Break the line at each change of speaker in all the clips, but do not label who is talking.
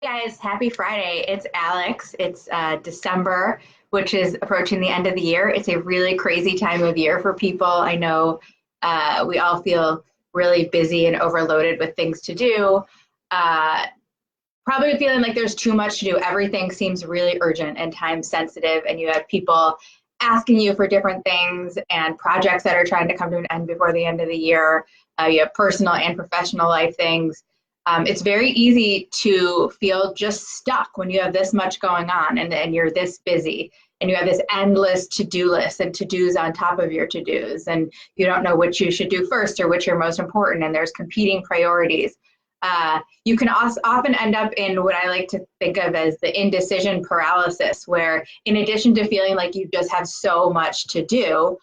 Guys, happy Friday. It's Alex. It's December, which is approaching the end of the year. It's a really crazy time of year for people. I know we all feel really busy and overloaded with things to do. Uh, Probably feeling like there's too much to do. Everything seems really urgent and time sensitive, and you have people asking you for different things and projects that are trying to come to an end before the end of the year. You have personal and professional life things. It's very easy to feel just stuck when you have this much going on and you're this busy and you have this endless to-do list and to-dos on top of your to-dos, and you don't know which you should do first or which are most important, and there's competing priorities. You can also often end up in what I like to think of as the indecision paralysis, where in addition to feeling like you just have so much to do,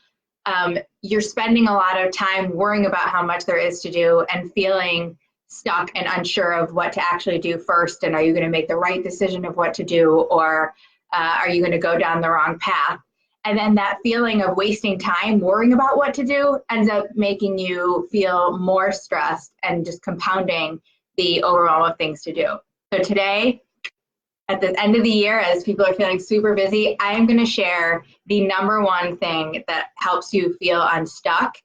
you're spending a lot of time worrying about how much there is to do and feeling stuck and unsure of what to actually do first. And are you going to make the right decision of what to do, or are you going to go down the wrong path? And then that feeling of wasting time worrying about what to do ends up making you feel more stressed and just compounding the overwhelm of things to do. So today, at the end of the year, as people are feeling super busy, I am going to share the number one thing that helps you feel unstuck,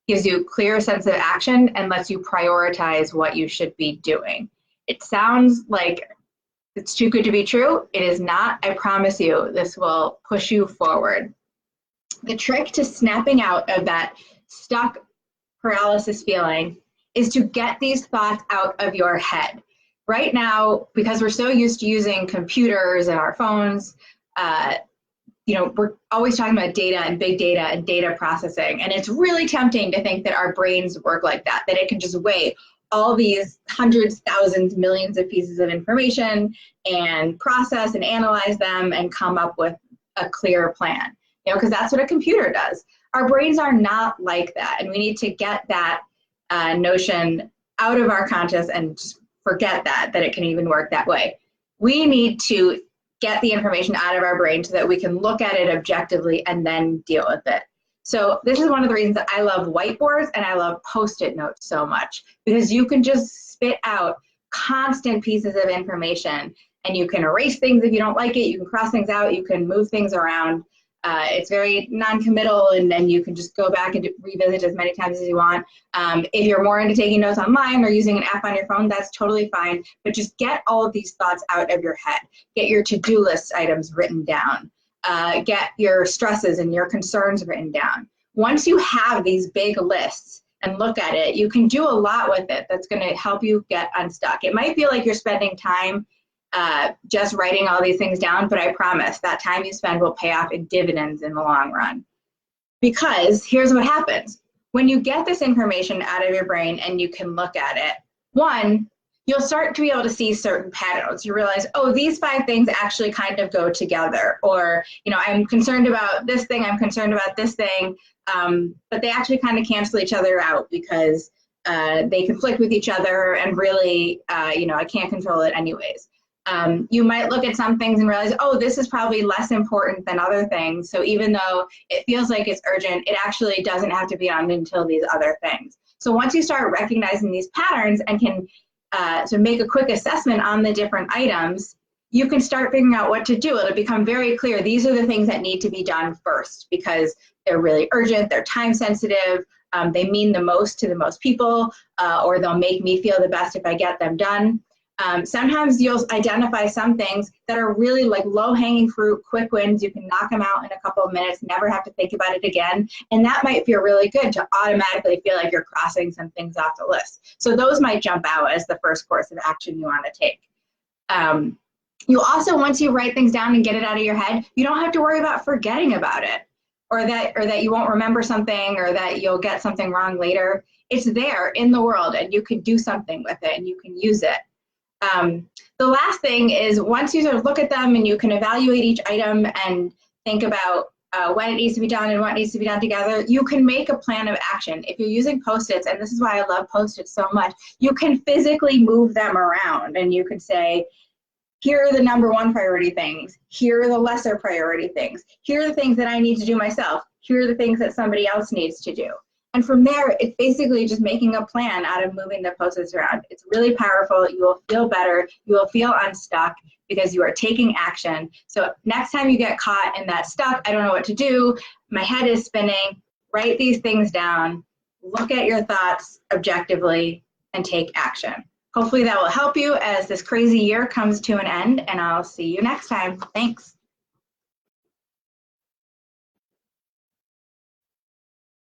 gives you a clear sense of action, and lets you prioritize what you should be doing. It sounds like it's too good to be true. It is not. I promise you, this will push you forward. The trick to snapping out of that stuck paralysis feeling is to get these thoughts out of your head. Right now, because we're so used to using computers and our phones, we're always talking about data and big data and data processing. And it's really tempting to think that our brains work like that it can just weigh all these hundreds, thousands, millions of pieces of information and process and analyze them and come up with a clear plan, because that's what a computer does. Our brains are not like that. And we need to get that notion out of our conscious and just forget that it can even work that way. We need to get the information out of our brain so that we can look at it objectively and then deal with it. So this is one of the reasons that I love whiteboards and I love Post-it notes so much, because you can just spit out constant pieces of information and you can erase things if you don't like it, you can cross things out, you can move things around. It's very non-committal, and then you can just go back and revisit as many times as you want. If you're more into taking notes online or using an app on your phone, that's totally fine, but just get all of these thoughts out of your head. Get your to-do list items written down. Get your stresses and your concerns written down. Once you have these big lists and look at it, you can do a lot with it that's going to help you get unstuck. It might feel like you're spending time just writing all these things down, but I promise that time you spend will pay off in dividends in the long run. Because here's what happens. When you get this information out of your brain and you can look at it, one, you'll start to be able to see certain patterns. You realize, oh, these 5 things actually kind of go together. Or, I'm concerned about this thing, I'm concerned about this thing, but they actually kind of cancel each other out because they conflict with each other, and really, I can't control it anyways. You might look at some things and realize, oh, this is probably less important than other things. So even though it feels like it's urgent, it actually doesn't have to be on until these other things. So once you start recognizing these patterns and can make a quick assessment on the different items, you can start figuring out what to do. It'll become very clear. These are the things that need to be done first because they're really urgent, they're time sensitive, they mean the most to the most people, or they'll make me feel the best if I get them done. Sometimes you'll identify some things that are really like low-hanging fruit, quick wins. You can knock them out in a couple of minutes, never have to think about it again. And that might feel really good to automatically feel like you're crossing some things off the list. So those might jump out as the first course of action you want to take. You also, once you write things down and get it out of your head, you don't have to worry about forgetting about it, or that you won't remember something, or that you'll get something wrong later. It's there in the world, and you can do something with it, and you can use it. The last thing is, once you sort of look at them and you can evaluate each item and think about when it needs to be done and what needs to be done together, you can make a plan of action. If you're using Post-its, and this is why I love Post-its so much, you can physically move them around, and you can say, here are the number 1 priority things. Here are the lesser priority things. Here are the things that I need to do myself. Here are the things that somebody else needs to do. And from there, it's basically just making a plan out of moving the post-its around. It's really powerful. You will feel better. You will feel unstuck because you are taking action. So next time you get caught in that stuck, I don't know what to do, my head is spinning, write these things down, look at your thoughts objectively, and take action. Hopefully that will help you as this crazy year comes to an end, and I'll see you next time. Thanks.